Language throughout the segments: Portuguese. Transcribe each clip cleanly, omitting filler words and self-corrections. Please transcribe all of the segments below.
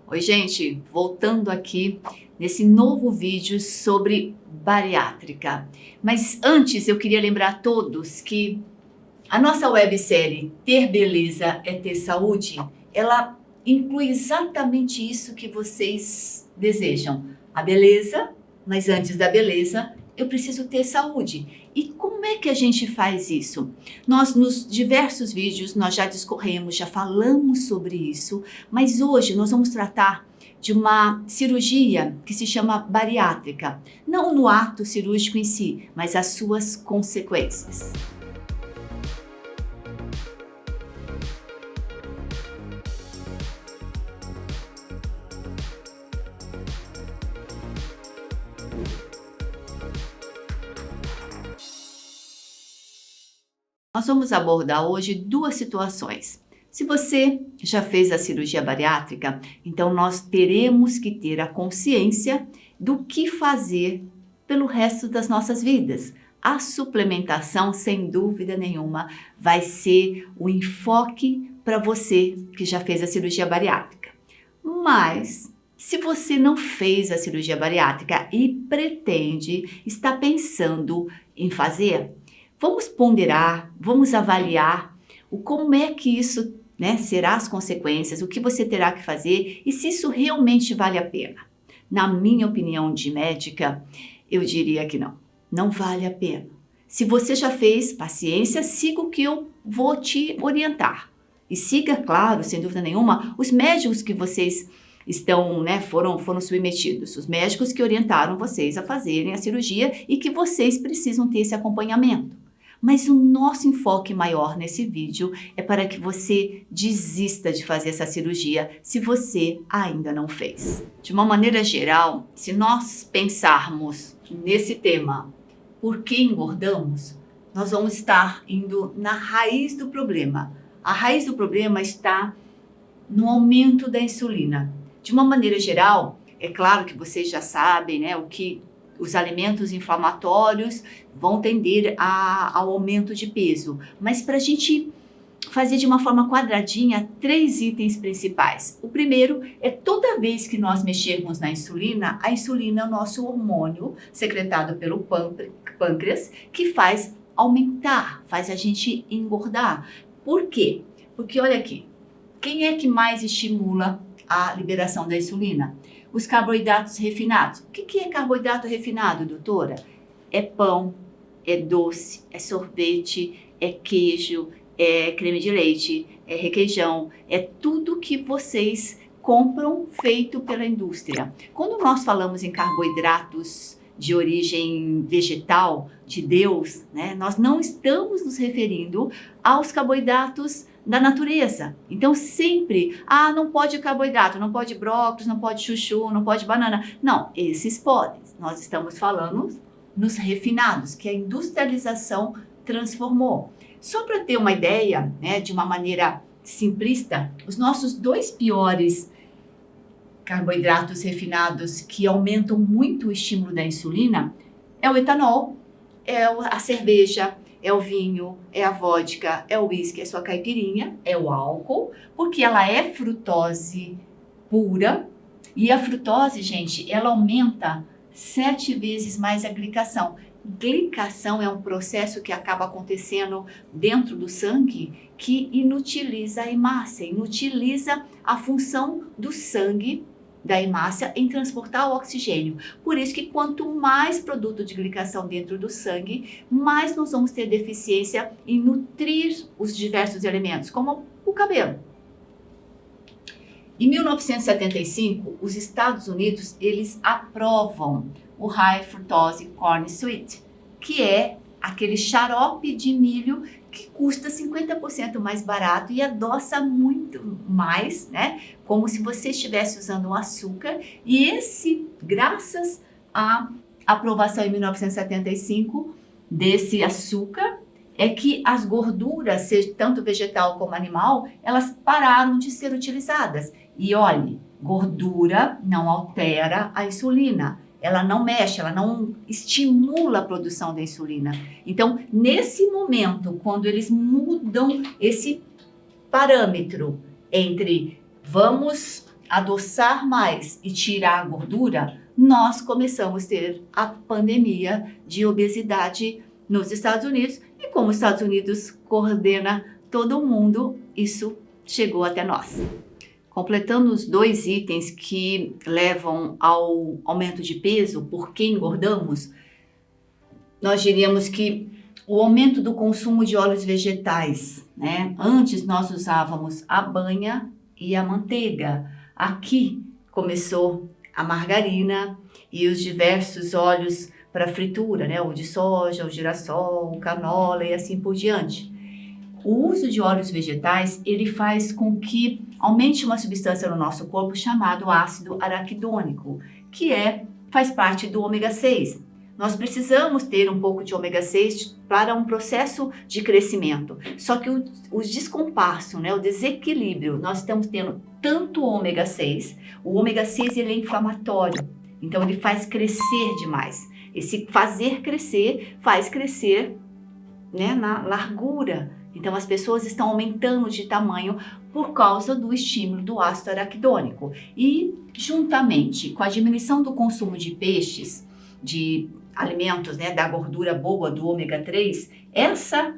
Oi, gente, voltando aqui nesse novo vídeo sobre bariátrica. Mas antes eu queria lembrar a todos que a nossa websérie Ter Beleza é Ter Saúde, ela inclui exatamente isso que vocês desejam. A beleza, mas antes da beleza, eu preciso ter saúde. E como é que a gente faz isso? Nós, nos diversos vídeos, nós já discorremos, já falamos sobre isso, mas hoje nós vamos tratar de uma cirurgia que se chama bariátrica. Não no ato cirúrgico em si, mas as suas consequências. Nós vamos abordar hoje duas situações. Se você já fez a cirurgia bariátrica, então nós teremos que ter a consciência do que fazer pelo resto das nossas vidas. A suplementação, sem dúvida nenhuma, vai ser o enfoque para você que já fez a cirurgia bariátrica. Mas se você não fez a cirurgia bariátrica e pretende, está pensando em fazer, vamos ponderar, vamos avaliar como é que isso, será as consequências, o que você terá que fazer e se isso realmente vale a pena. Na minha opinião de médica, eu diria que não vale a pena. Se você já fez, paciência, siga o que eu vou te orientar. E siga, claro, sem dúvida nenhuma, os médicos que vocês estão, foram submetidos, os médicos que orientaram vocês a fazerem a cirurgia e que vocês precisam ter esse acompanhamento. Mas o nosso enfoque maior nesse vídeo é para que você desista de fazer essa cirurgia se você ainda não fez. De uma maneira geral, se nós pensarmos nesse tema, por que engordamos, nós vamos estar indo na raiz do problema. A raiz do problema está no aumento da insulina. De uma maneira geral, é claro que vocês já sabem, o que os alimentos inflamatórios vão tender ao aumento de peso. Mas para a gente fazer de uma forma quadradinha, 3 itens principais. O primeiro é toda vez que nós mexermos na insulina, a insulina é o nosso hormônio secretado pelo pâncreas que faz aumentar, faz a gente engordar. Por quê? Porque olha aqui, quem é que mais estimula a liberação da insulina? Os carboidratos refinados. O que é carboidrato refinado, doutora? É pão, é doce, é sorvete, é queijo, é creme de leite, é requeijão, é tudo que vocês compram feito pela indústria. Quando nós falamos em carboidratos de origem vegetal, de Deus, nós não estamos nos referindo aos carboidratos da natureza. Então sempre, não pode carboidrato, não pode brócolis, não pode chuchu, não pode banana. Não, esses podem. Nós estamos falando nos refinados, que a industrialização transformou. Só para ter uma ideia, de uma maneira simplista, os nossos 2 piores carboidratos refinados que aumentam muito o estímulo da insulina é o etanol, é a cerveja, é o vinho, é a vodka, é o uísque, é a sua caipirinha, é o álcool, porque ela é frutose pura e a frutose, gente, ela aumenta 7 vezes mais a glicação. Glicação é um processo que acaba acontecendo dentro do sangue que inutiliza a hemácia, inutiliza a função do sangue da hemácia em transportar o oxigênio. Por isso que quanto mais produto de glicação dentro do sangue, mais nós vamos ter deficiência em nutrir os diversos elementos, como o cabelo. Em 1975, os Estados Unidos, eles aprovam o High Fructose Corn Sweet, que é aquele xarope de milho que custa 50% mais barato e adoça muito mais, como se você estivesse usando um açúcar. E esse, graças à aprovação em 1975 desse açúcar, é que as gorduras, tanto vegetal como animal, elas pararam de ser utilizadas. E olhe, gordura não altera a insulina. Ela não mexe, ela não estimula a produção da insulina. Então, nesse momento, quando eles mudam esse parâmetro entre vamos adoçar mais e tirar a gordura, nós começamos a ter a pandemia de obesidade nos Estados Unidos. E como os Estados Unidos coordena todo mundo, isso chegou até nós. Completando os 2 itens que levam ao aumento de peso, por que engordamos, nós diríamos que o aumento do consumo de óleos vegetais, né? Antes nós usávamos a banha e a manteiga. Aqui começou a margarina e os diversos óleos para fritura, né? O de soja, o girassol, o canola e assim por diante. O uso de óleos vegetais, ele faz com que aumente uma substância no nosso corpo chamado ácido araquidônico, que faz parte do ômega 6. Nós precisamos ter um pouco de ômega 6 para um processo de crescimento. Só que o descompasso, né, o desequilíbrio, nós estamos tendo tanto ômega 6, o ômega 6 ele é inflamatório, então ele faz crescer demais. Esse fazer crescer, faz crescer, né, na largura. Então as pessoas estão aumentando de tamanho por causa do estímulo do ácido araquidônico. E juntamente com a diminuição do consumo de peixes, de alimentos, né, da gordura boa, do ômega 3, essa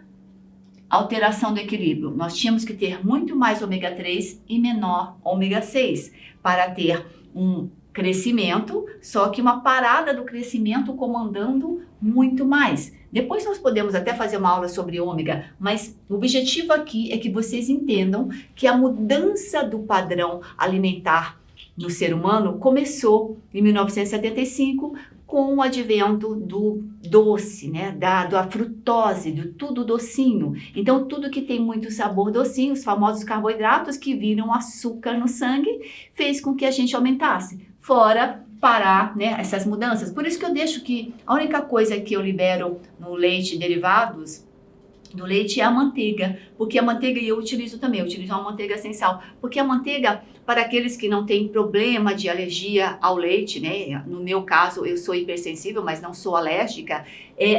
alteração do equilíbrio. Nós tínhamos que ter muito mais ômega 3 e menor ômega 6 para ter um crescimento, só que uma parada do crescimento comandando muito mais. Depois nós podemos até fazer uma aula sobre ômega, mas o objetivo aqui é que vocês entendam que a mudança do padrão alimentar no ser humano começou em 1975 com o advento do doce, né? Da frutose, do tudo docinho. Então, tudo que tem muito sabor docinho, os famosos carboidratos que viram açúcar no sangue, fez com que a gente aumentasse. Fora parar, né, essas mudanças. Por isso que eu deixo que a única coisa que eu libero no leite e derivados do leite é a manteiga, porque a manteiga, e eu utilizo também, eu utilizo uma manteiga sem sal, porque a manteiga, para aqueles que não têm problema de alergia ao leite, né, no meu caso eu sou hipersensível, mas não sou alérgica,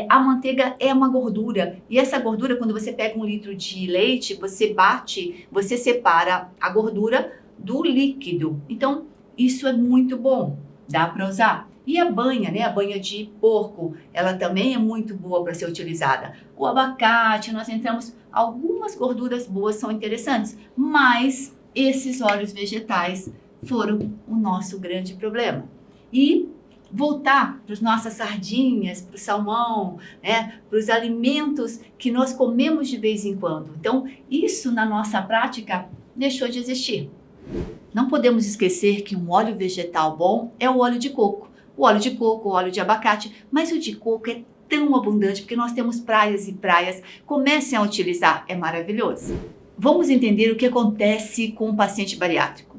a manteiga é uma gordura, e essa gordura, quando você pega 1 litro de leite, você bate, você separa a gordura do líquido, então isso é muito bom, dá para usar. E a banha, né? A banha de porco, ela também é muito boa para ser utilizada. O abacate, nós entramos, algumas gorduras boas são interessantes, mas esses óleos vegetais foram o nosso grande problema. E voltar para as nossas sardinhas, para o salmão, né? Para os alimentos que nós comemos de vez em quando. Então, isso na nossa prática deixou de existir. Não podemos esquecer que um óleo vegetal bom é o óleo de coco. O óleo de coco, o óleo de abacate, mas o de coco é tão abundante porque nós temos praias e praias. Comecem a utilizar, é maravilhoso. Vamos entender o que acontece com o paciente bariátrico.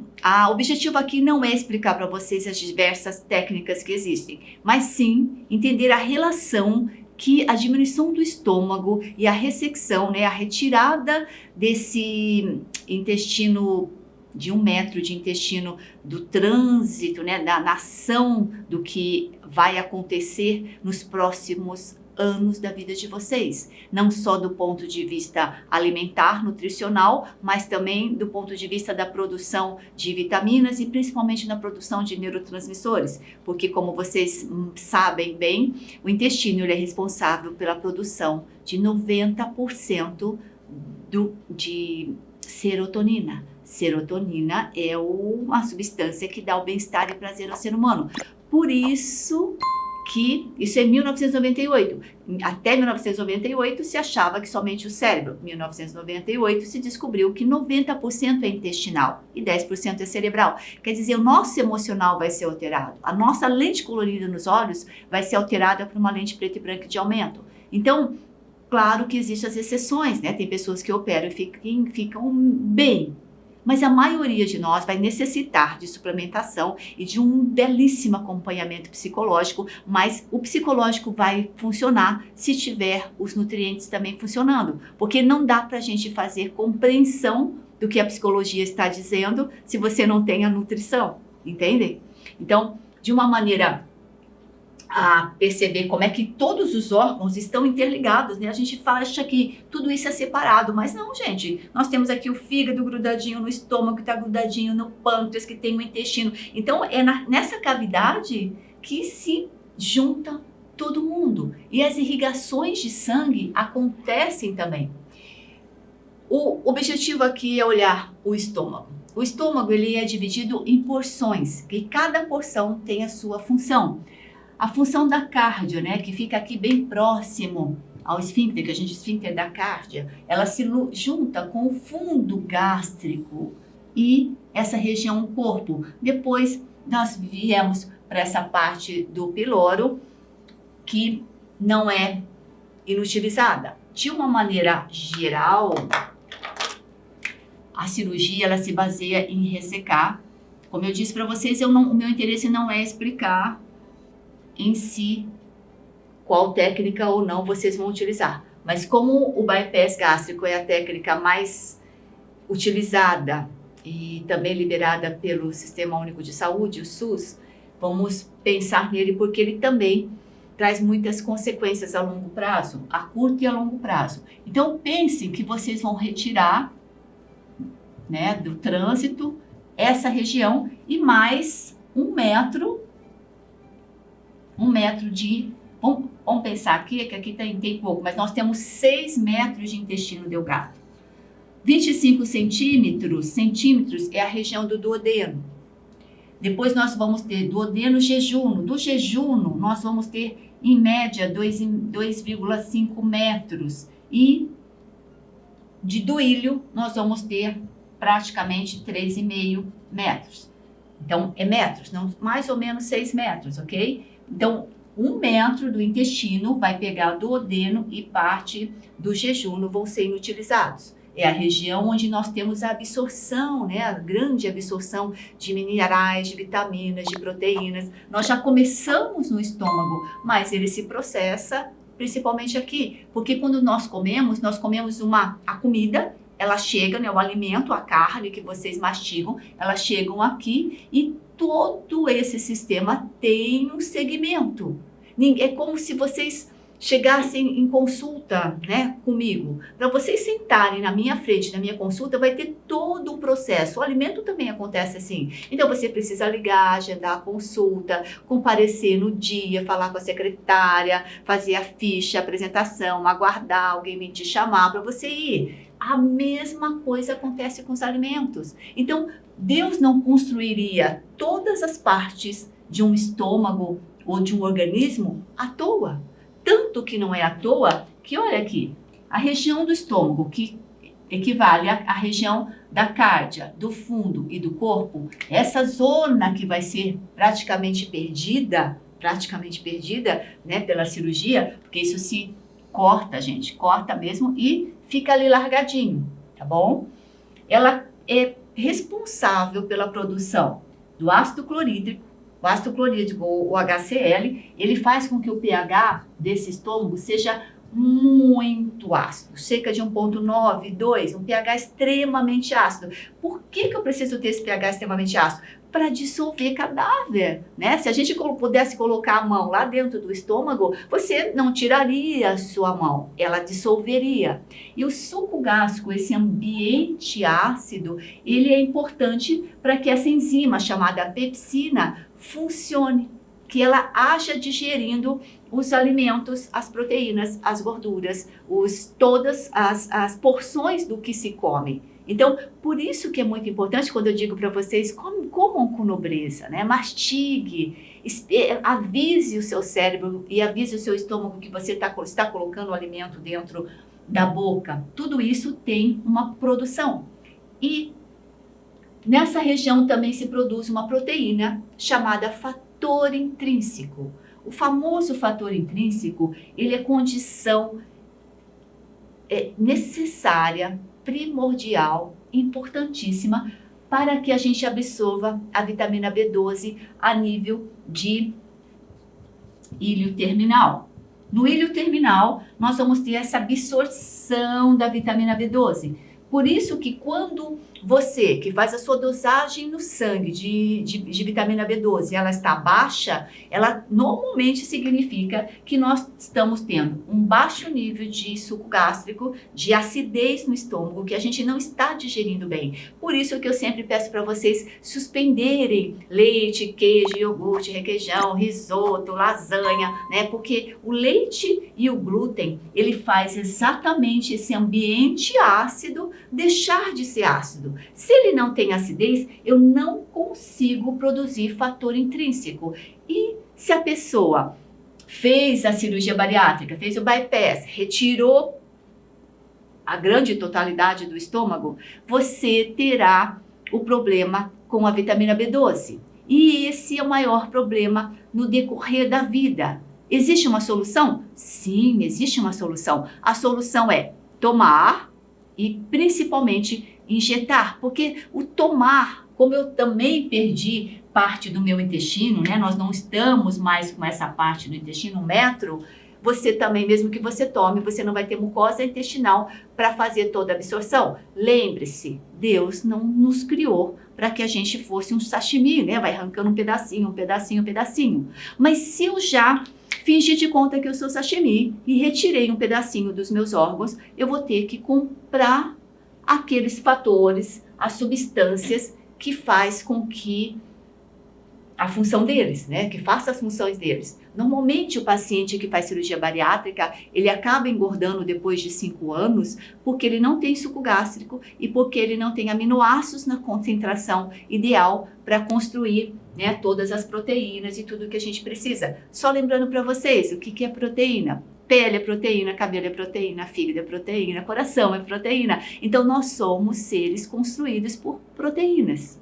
O objetivo aqui não é explicar para vocês as diversas técnicas que existem, mas sim entender a relação que a diminuição do estômago e a ressecção, né, a retirada desse intestino de 1 metro de intestino, do trânsito, né, da nação do que vai acontecer nos próximos anos da vida de vocês. Não só do ponto de vista alimentar, nutricional, mas também do ponto de vista da produção de vitaminas e principalmente na produção de neurotransmissores. Porque, como vocês sabem bem, o intestino ele é responsável pela produção de 90% de serotonina. Serotonina é uma substância que dá o bem-estar e prazer ao ser humano. Por isso que, isso é 1998, até 1998 se achava que somente o cérebro. Em 1998 se descobriu que 90% é intestinal e 10% é cerebral. Quer dizer, o nosso emocional vai ser alterado. A nossa lente colorida nos olhos vai ser alterada por uma lente preta e branca de aumento. Então, claro que existem as exceções, né? Tem pessoas que operam e ficam bem. Mas a maioria de nós vai necessitar de suplementação e de um belíssimo acompanhamento psicológico, mas o psicológico vai funcionar se tiver os nutrientes também funcionando, porque não dá para a gente fazer compreensão do que a psicologia está dizendo se você não tem a nutrição, entendem? Então, de uma maneira a perceber como é que todos os órgãos estão interligados, né? A gente acha que tudo isso é separado, mas não, gente. Nós temos aqui o fígado grudadinho no estômago, que está grudadinho no pâncreas, que tem o intestino. Então, é nessa cavidade que se junta todo mundo. E as irrigações de sangue acontecem também. O objetivo aqui é olhar o estômago. O estômago, ele é dividido em porções, e cada porção tem a sua função. A função da cárdia, né, que fica aqui bem próximo ao esfíncter, que a gente esfíncter da cárdia, ela se junta com o fundo gástrico e essa região do corpo. Depois nós viemos para essa parte do piloro, que não é inutilizada. De uma maneira geral, a cirurgia ela se baseia em ressecar. Como eu disse para vocês, o meu interesse não é explicar em si qual técnica ou não vocês vão utilizar. Mas como o bypass gástrico é a técnica mais utilizada e também liberada pelo Sistema Único de Saúde, o SUS, vamos pensar nele porque ele também traz muitas consequências a longo prazo, a curto e a longo prazo. Então pensem que vocês vão retirar, né, do trânsito essa região e mais 1 metro de... Vamos pensar aqui, que aqui tem pouco, mas nós temos 6 metros de intestino delgado. 25 centímetros é a região do duodeno. Depois nós vamos ter duodeno jejuno. Do jejuno, nós vamos ter, em média, 2,5 metros. E de duílio, nós vamos ter praticamente 3,5 metros. Então, é metros, não, mais ou menos 6 metros, ok? Então, 1 metro do intestino vai pegar duodeno e parte do jejuno vão ser inutilizados. É a região onde nós temos a absorção, né? A grande absorção de minerais, de vitaminas, de proteínas. Nós já começamos no estômago, mas ele se processa principalmente aqui. Porque quando nós comemos a comida, ela chega, né? O alimento, a carne que vocês mastigam, elas chegam aqui e todo esse sistema tem um segmento. É como se vocês chegassem em consulta, né, comigo. Para vocês sentarem na minha frente, na minha consulta, vai ter todo o processo. O alimento também acontece assim. Então, você precisa ligar, agendar a consulta, comparecer no dia, falar com a secretária, fazer a ficha, a apresentação, aguardar alguém vir te chamar para você ir. A mesma coisa acontece com os alimentos. Então, Deus não construiria todas as partes de um estômago ou de um organismo à toa. Tanto que não é à toa que, olha aqui, a região do estômago, que equivale à região da cárdia, do fundo e do corpo, essa zona que vai ser praticamente perdida, né, pela cirurgia, porque isso se corta, gente, corta mesmo e fica ali largadinho, tá bom? Ela é responsável pela produção do ácido clorídrico. O ácido clorídrico, o HCl, ele faz com que o pH desse estômago seja muito ácido, cerca de 1,9, 2, um pH extremamente ácido. Por que eu preciso ter esse pH extremamente ácido? Para dissolver cadáver, né? Se a gente pudesse colocar a mão lá dentro do estômago, você não tiraria a sua mão, ela dissolveria. E o suco gástrico, esse ambiente ácido, ele é importante para que essa enzima chamada pepsina funcione, que ela haja digerindo os alimentos, as proteínas, as gorduras, todas as porções do que se come. Então, por isso que é muito importante quando eu digo para vocês, comam com nobreza, né? Mastigue, avise o seu cérebro e avise o seu estômago que você está colocando o alimento dentro da boca. Tudo isso tem uma produção. E nessa região também se produz uma proteína chamada fator intrínseco. O famoso fator intrínseco, ele é condição necessária, primordial, importantíssima para que a gente absorva a vitamina B12 a nível de ilho terminal. No ilho terminal, nós vamos ter essa absorção da vitamina B12. Por isso que quando você, que faz a sua dosagem no sangue de vitamina B12, ela está baixa, ela normalmente significa que nós estamos tendo um baixo nível de suco gástrico, de acidez no estômago, que a gente não está digerindo bem. Por isso que eu sempre peço para vocês suspenderem leite, queijo, iogurte, requeijão, risoto, lasanha, né? Porque o leite e o glúten, ele faz exatamente esse ambiente ácido deixar de ser ácido. Se ele não tem acidez, eu não consigo produzir fator intrínseco. E se a pessoa fez a cirurgia bariátrica, fez o bypass, retirou a grande totalidade do estômago, você terá o problema com a vitamina B12. E esse é o maior problema no decorrer da vida. Existe uma solução? Sim, existe uma solução. A solução é tomar e principalmente injetar, porque o tomar, como eu também perdi parte do meu intestino, né? Nós não estamos mais com essa parte do intestino, 1 metro, você também, mesmo que você tome, você não vai ter mucosa intestinal para fazer toda a absorção. Lembre-se, Deus não nos criou para que a gente fosse um sashimi, né? Vai arrancando um pedacinho, um pedacinho, um pedacinho. Mas se eu já fingi de conta que eu sou sashimi e retirei um pedacinho dos meus órgãos, eu vou ter que comprar aqueles fatores, as substâncias que faz com que a função deles, né? Que faça as funções deles. Normalmente o paciente que faz cirurgia bariátrica, ele acaba engordando depois de 5 anos porque ele não tem suco gástrico e porque ele não tem aminoácidos na concentração ideal para construir, né, todas as proteínas e tudo que a gente precisa. Só lembrando para vocês, o que é proteína? Pele é proteína, cabelo é proteína, fígado é proteína, coração é proteína. Então nós somos seres construídos por proteínas.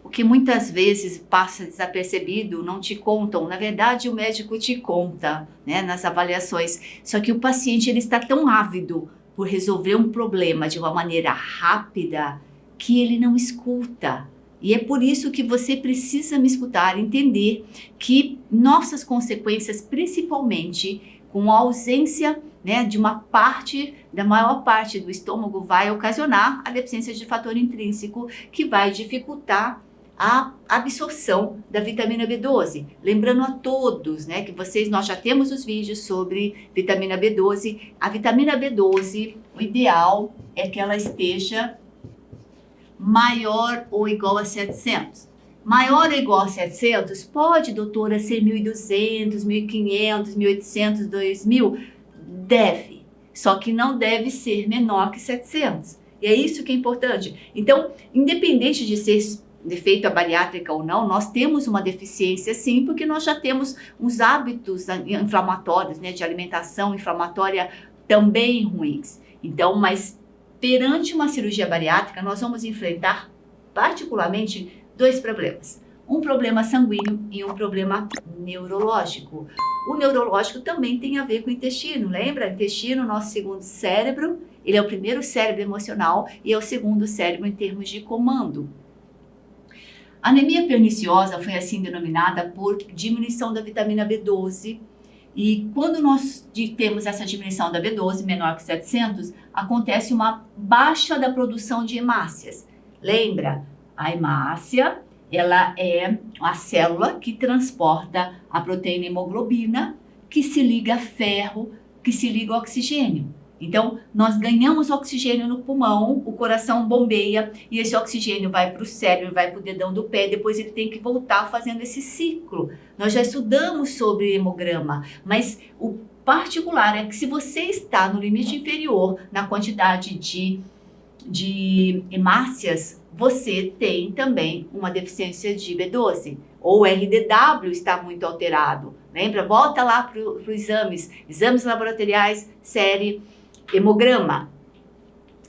O que muitas vezes passa desapercebido, não te contam, na verdade o médico te conta, né, nas avaliações. Só que o paciente ele está tão ávido por resolver um problema de uma maneira rápida que ele não escuta. E é por isso que você precisa me escutar, entender que nossas consequências, principalmente com a ausência, né, de uma parte, da maior parte do estômago, vai ocasionar a deficiência de fator intrínseco, que vai dificultar a absorção da vitamina B12. Lembrando a todos, né, que nós já temos os vídeos sobre vitamina B12. A vitamina B12, o ideal é que ela esteja maior ou igual a 700. Maior ou igual a 700, pode, doutora, ser 1.200, 1.500, 1.800, 2.000? Deve. Só que não deve ser menor que 700. E é isso que é importante. Então, independente de ser defeito a bariátrica ou não, nós temos uma deficiência sim, porque nós já temos uns hábitos inflamatórios, né, de alimentação inflamatória também ruins. Então, mas perante uma cirurgia bariátrica, nós vamos enfrentar particularmente 2 problemas. Um problema sanguíneo e um problema neurológico. O neurológico também tem a ver com o intestino, lembra? O intestino, nosso segundo cérebro, ele é o primeiro cérebro emocional e é o segundo cérebro em termos de comando. A anemia perniciosa foi assim denominada por diminuição da vitamina B12, e quando nós temos essa diminuição da B12 menor que 700, acontece uma baixa da produção de hemácias. Lembra? A hemácia, ela é a célula que transporta a proteína hemoglobina, que se liga a ferro, que se liga ao oxigênio. Então, nós ganhamos oxigênio no pulmão, o coração bombeia e esse oxigênio vai para o cérebro, vai para o dedão do pé, depois ele tem que voltar fazendo esse ciclo. Nós já estudamos sobre hemograma, mas o particular é que se você está no limite inferior na quantidade de hemácias, você tem também uma deficiência de B12. Ou o RDW está muito alterado. Lembra? Volta lá para os exames laboratoriais, série hemograma.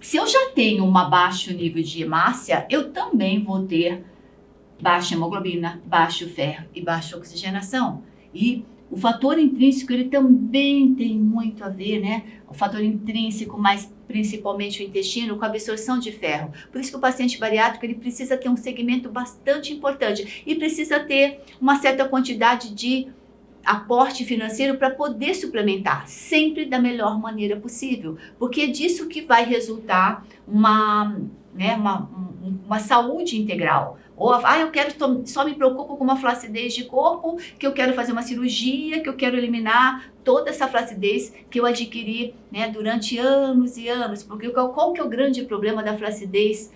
Se eu já tenho um baixo nível de hemácia, eu também vou ter baixa hemoglobina, baixo ferro e baixa oxigenação. E o fator intrínseco, ele também tem muito a ver, né? O fator intrínseco, mas principalmente o intestino, com a absorção de ferro. Por isso que o paciente bariátrico, ele precisa ter um segmento bastante importante e precisa ter uma certa quantidade de aporte financeiro para poder suplementar, sempre da melhor maneira possível, porque é disso que vai resultar uma saúde integral. Ou, eu quero, só me preocupo com uma flacidez de corpo, que eu quero fazer uma cirurgia, que eu quero eliminar toda essa flacidez que eu adquiri, né, durante anos e anos. Porque qual que é o grande problema da flacidez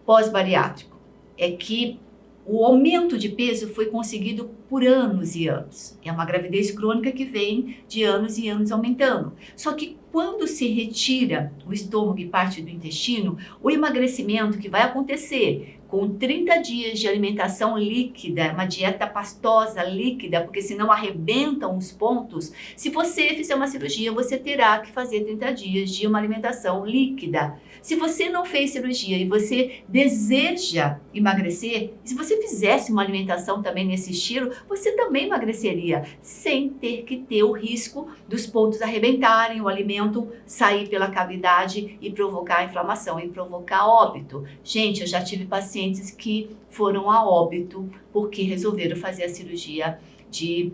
pós-bariátrico? É que o aumento de peso foi conseguido por anos e anos. É uma gravidez crônica que vem de anos e anos aumentando. Só que quando se retira o estômago e parte do intestino, o emagrecimento que vai acontecer com 30 dias de alimentação líquida, uma dieta pastosa líquida, porque senão arrebentam os pontos. Se você fizer uma cirurgia, você terá que fazer 30 dias de uma alimentação líquida. Se você não fez cirurgia e você deseja emagrecer, se você fizesse uma alimentação também nesse estilo, você também emagreceria, sem ter que ter o risco dos pontos arrebentarem, o alimento sair pela cavidade e provocar inflamação e provocar óbito. Gente, eu já tive pacientes que foram a óbito porque resolveram fazer a cirurgia de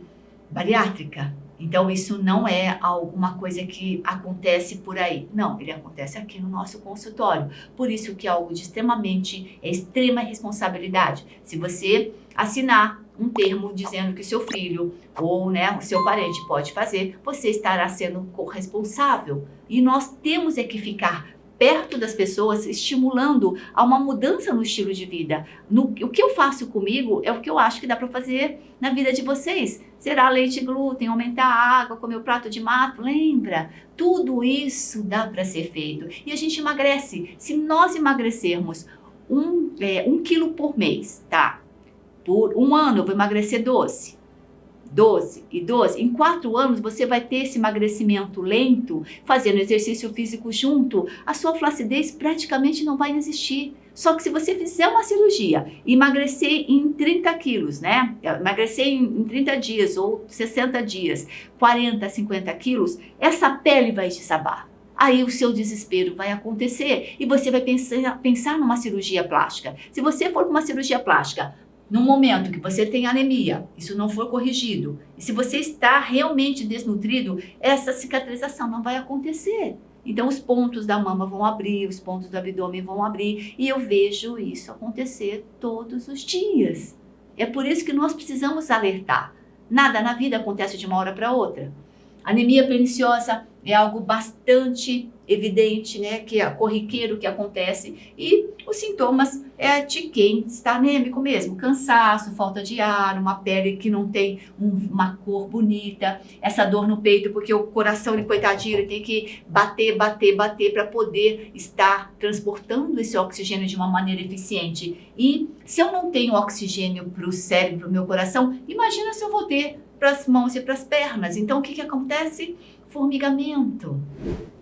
bariátrica. Então, isso não é alguma coisa que acontece por aí. Não, ele acontece aqui no nosso consultório. Por isso que é algo de extrema responsabilidade. Se você assinar um termo dizendo que seu filho ou, né, o seu parente pode fazer, você estará sendo corresponsável. E nós temos é que ficar perto das pessoas, estimulando a uma mudança no estilo de vida. O que eu faço comigo é o que eu acho que dá para fazer na vida de vocês. Zerar leite e glúten, aumentar a água, comer o prato de mato, lembra? Tudo isso dá para ser feito. E a gente emagrece. Se nós emagrecermos 1 quilo por mês, tá? Por um ano eu vou emagrecer 12. 12 e 12, em 4 anos você vai ter esse emagrecimento lento, fazendo exercício físico junto, a sua flacidez praticamente não vai existir. Só que se você fizer uma cirurgia e emagrecer em 30 quilos, né? Emagrecer em 30 dias ou 60 dias, 40, 50 quilos, essa pele vai desabar. Aí o seu desespero vai acontecer e você vai pensar numa cirurgia plástica. Se você for para uma cirurgia plástica, no momento que você tem anemia, isso não for corrigido, e se você está realmente desnutrido, essa cicatrização não vai acontecer. Então os pontos da mama vão abrir, os pontos do abdômen vão abrir, e eu vejo isso acontecer todos os dias. É por isso que nós precisamos alertar. Nada na vida acontece de uma hora para outra. Anemia perniciosa é algo bastante evidente, né, que é corriqueiro que acontece, e os sintomas é de quem está anêmico mesmo, cansaço, falta de ar, uma pele que não tem uma cor bonita, essa dor no peito, porque o coração, ele, coitadinho, ele tem que bater para poder estar transportando esse oxigênio de uma maneira eficiente. E se eu não tenho oxigênio para o cérebro, para o meu coração, imagina se eu vou ter para as mãos e para as pernas. Então o que acontece? Formigamento.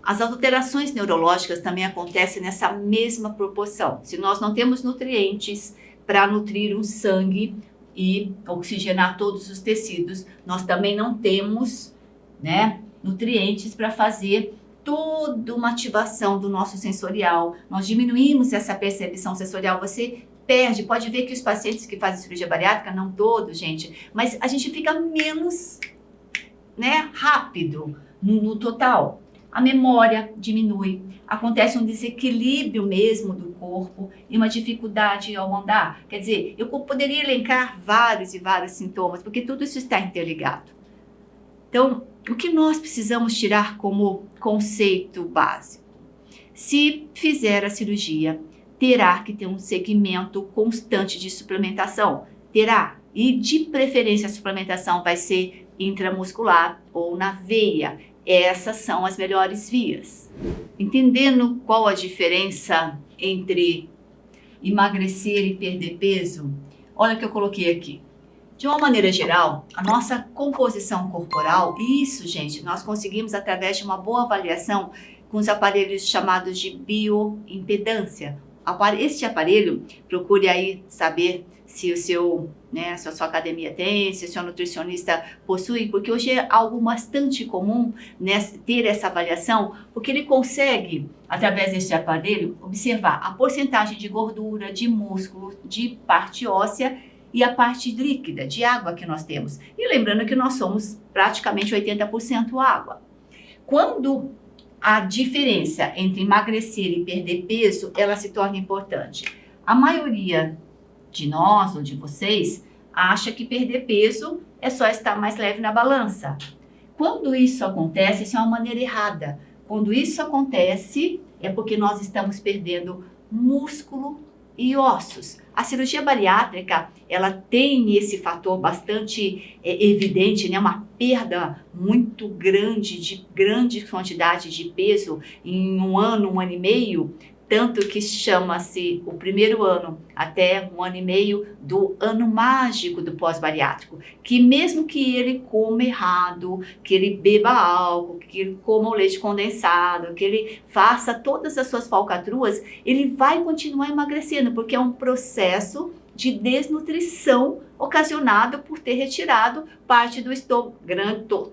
As alterações neurológicas também acontecem nessa mesma proporção. Se nós não temos nutrientes para nutrir o sangue e oxigenar todos os tecidos, nós também não temos, né, nutrientes para fazer toda uma ativação do nosso sensorial. Nós diminuímos essa percepção sensorial. Você perde, pode ver que os pacientes que fazem cirurgia bariátrica, não todos, gente, mas a gente fica menos, né, rápido no total. A memória diminui, acontece um desequilíbrio mesmo do corpo e uma dificuldade ao andar. Quer dizer, eu poderia elencar vários e vários sintomas, porque tudo isso está interligado. Então, o que nós precisamos tirar como conceito básico? Se fizer a cirurgia, terá que ter um segmento constante de suplementação. Terá. E de preferência a suplementação vai ser intramuscular ou na veia. Essas são as melhores vias. Entendendo qual a diferença entre emagrecer e perder peso, olha o que eu coloquei aqui. De uma maneira geral, a nossa composição corporal, isso, gente, nós conseguimos através de uma boa avaliação com os aparelhos chamados de bioimpedância. Este aparelho, procure aí saber se se a sua academia tem, se o seu nutricionista possui, porque hoje é algo bastante comum, né, ter essa avaliação, porque ele consegue, através deste aparelho, observar a porcentagem de gordura, de músculo, de parte óssea e a parte líquida, de água que nós temos. E lembrando que nós somos praticamente 80% água. Quando a diferença entre emagrecer e perder peso, ela se torna importante. A maioria de nós ou de vocês acha que perder peso é só estar mais leve na balança. Quando isso acontece, isso é uma maneira errada. Quando isso acontece, é porque nós estamos perdendo músculo e ossos. A cirurgia bariátrica, ela tem esse fator bastante evidente, né? Uma perda muito grande de grande quantidade de peso em um ano e meio, tanto que chama-se o primeiro ano até um ano e meio do ano mágico do pós-bariátrico, que mesmo que ele coma errado, que ele beba álcool, que ele coma o leite condensado, que ele faça todas as suas falcatruas, ele vai continuar emagrecendo, porque é um processo de desnutrição ocasionado por ter retirado parte do estômago,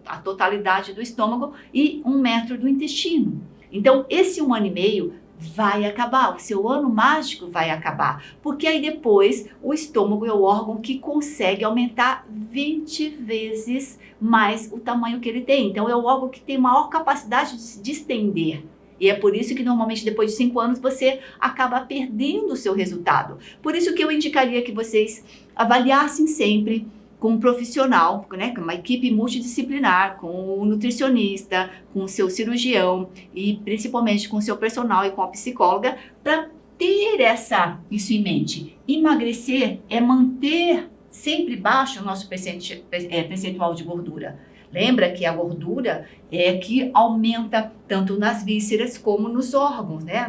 a totalidade do estômago e 1 metro do intestino. Então, esse 1 ano e meio vai acabar, o seu ano mágico vai acabar, porque aí depois o estômago é o órgão que consegue aumentar 20 vezes mais o tamanho que ele tem. Então é o órgão que tem maior capacidade de se distender. E é por isso que normalmente depois de 5 anos você acaba perdendo o seu resultado. Por isso que eu indicaria que vocês avaliassem sempre com um profissional, né, com uma equipe multidisciplinar, com um nutricionista, com o seu cirurgião e principalmente com o seu personal e com a psicóloga, para ter isso em mente. Emagrecer é manter sempre baixo o nosso percentual de gordura. Lembra que a gordura é que aumenta tanto nas vísceras como nos órgãos, né?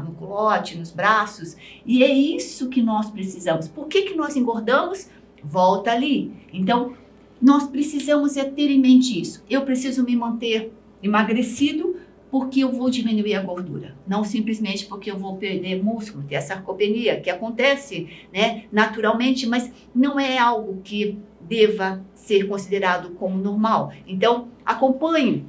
No culote, nos braços. E é isso que nós precisamos. Por que nós engordamos? Volta ali. Então, nós precisamos ter em mente isso. Eu preciso me manter emagrecido porque eu vou diminuir a gordura. Não simplesmente porque eu vou perder músculo, ter a sarcopenia, que acontece, né, naturalmente, mas não é algo que deva ser considerado como normal. Então, acompanhe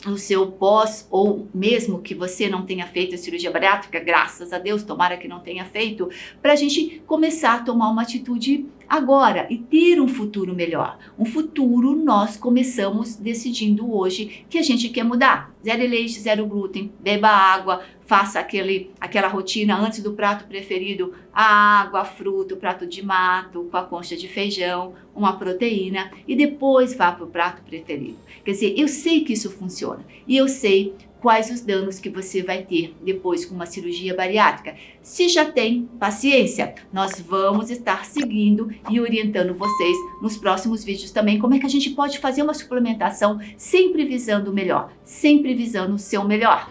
o seu pós, ou mesmo que você não tenha feito a cirurgia bariátrica, graças a Deus, tomara que não tenha feito, para a gente começar a tomar uma atitude agora e ter um futuro melhor. Um futuro nós começamos decidindo hoje que a gente quer mudar. 0 leite, 0 glúten, beba água, faça aquela rotina antes do prato preferido, a água, a fruta, o prato de mato, com a concha de feijão, uma proteína e depois vá para o prato preferido. Quer dizer, eu sei que isso funciona e eu sei quais os danos que você vai ter depois com uma cirurgia bariátrica. Se já tem, paciência, nós vamos estar seguindo e orientando vocês nos próximos vídeos também como é que a gente pode fazer uma suplementação sempre visando o melhor, sempre visando o seu melhor.